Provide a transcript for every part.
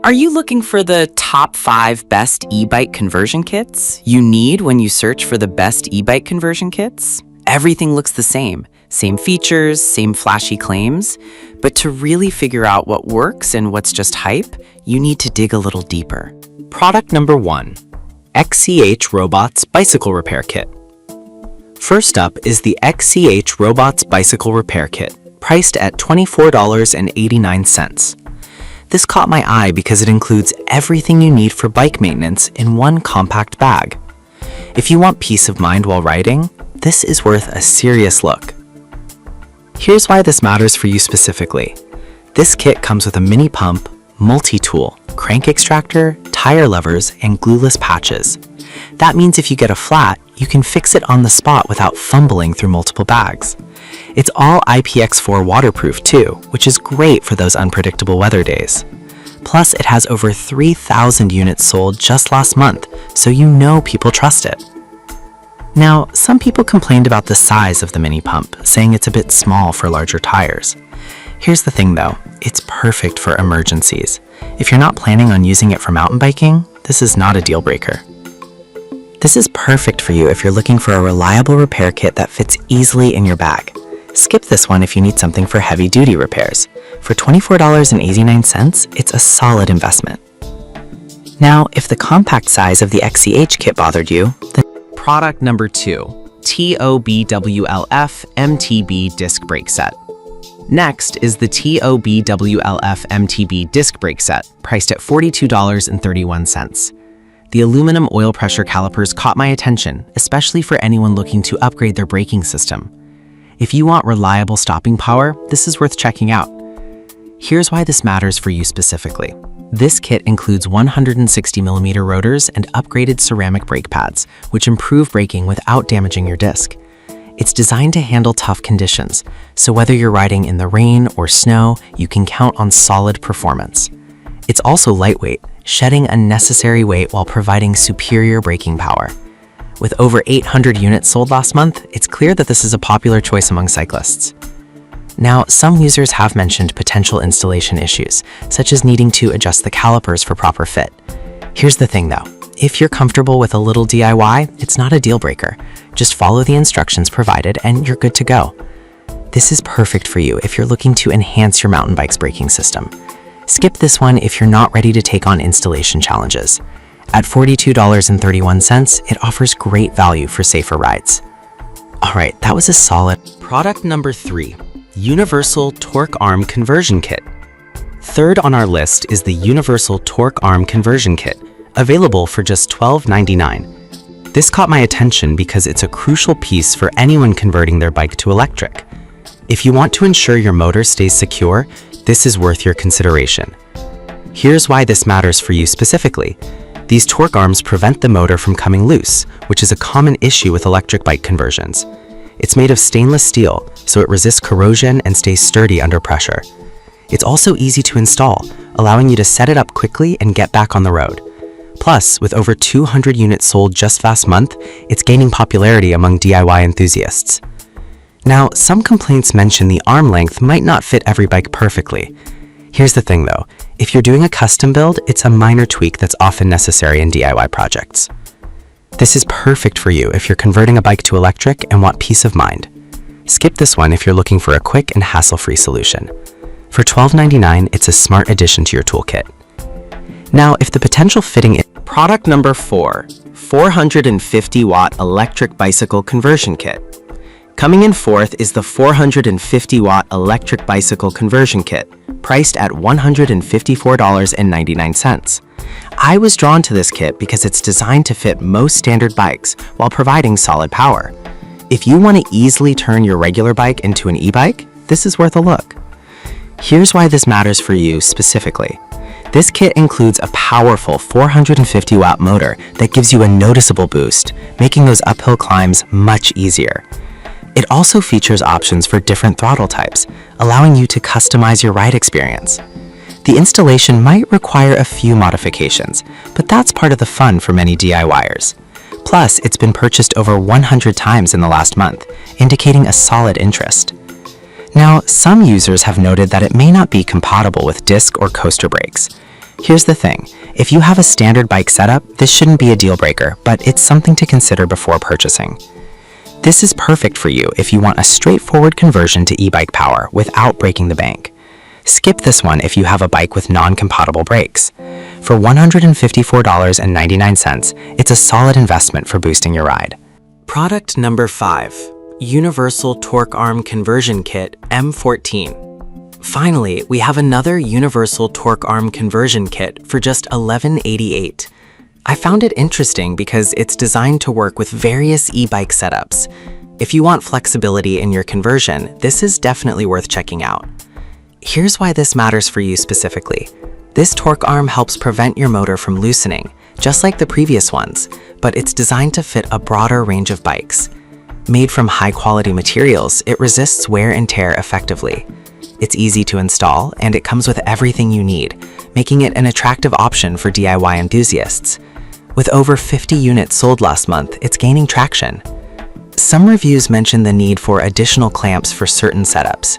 Are you looking for the top 5 best e-bike conversion kits you need when you search for the best e-bike conversion kits? Everything looks the same features, same flashy claims, but to really figure out what works and what's just hype, you need to dig a little deeper. Product number 1, XCH Robots Bicycle Repair Kit. First up is the XCH Robots Bicycle Repair Kit, priced at $24.89. This caught my eye because it includes everything you need for bike maintenance in one compact bag. If you want peace of mind while riding, this is worth a serious look. Here's why this matters for you specifically. This kit comes with a mini pump, multi-tool, crank extractor, tire levers, and glueless patches. That means if you get a flat, you can fix it on the spot without fumbling through multiple bags. It's all IPX4 waterproof too, which is great for those unpredictable weather days. Plus, it has over 3,000 units sold just last month, so you know people trust it. Now, some people complained about the size of the mini pump, saying it's a bit small for larger tires. Here's the thing though, it's perfect for emergencies. If you're not planning on using it for mountain biking, this is not a deal breaker. This is perfect for you if you're looking for a reliable repair kit that fits easily in your bag. Skip this one if you need something for heavy-duty repairs. For $24.89, it's a solid investment. Now, if the compact size of the XCH kit bothered you, then Product number 2, TOBWLF MTB Disc Brake Set. Next is the TOBWLF MTB Disc Brake Set, priced at $42.31. The aluminum oil pressure calipers caught my attention, especially for anyone looking to upgrade their braking system. If you want reliable stopping power, this is worth checking out. Here's why this matters for you specifically. This kit includes 160mm rotors and upgraded ceramic brake pads, which improve braking without damaging your disc. It's designed to handle tough conditions, so whether you're riding in the rain or snow, you can count on solid performance. It's also lightweight, shedding unnecessary weight while providing superior braking power. With over 800 units sold last month, it's clear that this is a popular choice among cyclists. Now, some users have mentioned potential installation issues, such as needing to adjust the calipers for proper fit. Here's the thing though, if you're comfortable with a little DIY, it's not a deal breaker. Just follow the instructions provided and you're good to go. This is perfect for you if you're looking to enhance your mountain bike's braking system. Skip this one if you're not ready to take on installation challenges. At $42.31, it offers great value for safer rides. Alright, that was a solid. Product number 3, Universal Torque Arm Conversion Kit. Third on our list is the Universal Torque Arm Conversion Kit, available for just $12.99. This caught my attention because it's a crucial piece for anyone converting their bike to electric. If you want to ensure your motor stays secure, this is worth your consideration. Here's why this matters for you specifically. These torque arms prevent the motor from coming loose, which is a common issue with electric bike conversions. It's made of stainless steel, so it resists corrosion and stays sturdy under pressure. It's also easy to install, allowing you to set it up quickly and get back on the road. Plus, with over 200 units sold just last month, it's gaining popularity among DIY enthusiasts. Now, some complaints mention the arm length might not fit every bike perfectly. Here's the thing though, if you're doing a custom build, it's a minor tweak that's often necessary in DIY projects. This is perfect for you if you're converting a bike to electric and want peace of mind. Skip this one if you're looking for a quick and hassle-free solution. For $12.99, it's a smart addition to your toolkit. Now, if the potential fitting in Product number 4, 450-watt electric bicycle conversion kit. Coming in fourth is the 450-watt electric bicycle conversion kit, priced at $154.99. I was drawn to this kit because it's designed to fit most standard bikes while providing solid power. If you want to easily turn your regular bike into an e-bike, this is worth a look. Here's why this matters for you specifically. This kit includes a powerful 450-watt motor that gives you a noticeable boost, making those uphill climbs much easier. It also features options for different throttle types, allowing you to customize your ride experience. The installation might require a few modifications, but that's part of the fun for many DIYers. Plus, it's been purchased over 100 times in the last month, indicating a solid interest. Now, some users have noted that it may not be compatible with disc or coaster brakes. Here's the thing, if you have a standard bike setup, this shouldn't be a deal breaker, but it's something to consider before purchasing. This is perfect for you if you want a straightforward conversion to e-bike power without breaking the bank. Skip this one if you have a bike with non-compatible brakes. For $154.99, it's a solid investment for boosting your ride. Product number 5. Universal Torque Arm Conversion Kit M14. Finally, we have another Universal Torque Arm Conversion Kit for just $11.88. I found it interesting because it's designed to work with various e-bike setups. If you want flexibility in your conversion, this is definitely worth checking out. Here's why this matters for you specifically. This torque arm helps prevent your motor from loosening, just like the previous ones, but it's designed to fit a broader range of bikes. Made from high-quality materials, it resists wear and tear effectively. It's easy to install, and it comes with everything you need, making it an attractive option for DIY enthusiasts. With over 50 units sold last month, it's gaining traction. Some reviews mention the need for additional clamps for certain setups.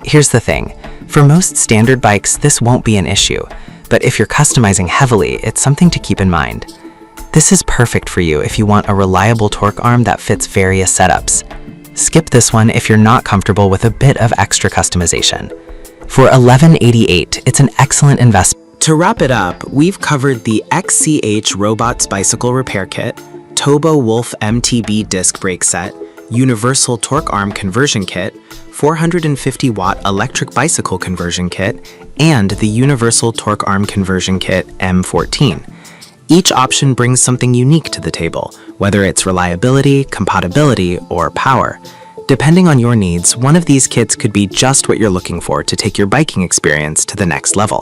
Here's the thing, for most standard bikes, this won't be an issue, but if you're customizing heavily, it's something to keep in mind. This is perfect for you if you want a reliable torque arm that fits various setups. Skip this one if you're not comfortable with a bit of extra customization. For $11.88, it's an excellent investment. To wrap it up, we've covered the XCH Robots Bicycle Repair Kit, Tobo Wolf MTB Disc Brake Set, Universal Torque Arm Conversion Kit, 450-watt Electric Bicycle Conversion Kit, and the Universal Torque Arm Conversion Kit M14. Each option brings something unique to the table, whether it's reliability, compatibility, or power. Depending on your needs, one of these kits could be just what you're looking for to take your biking experience to the next level.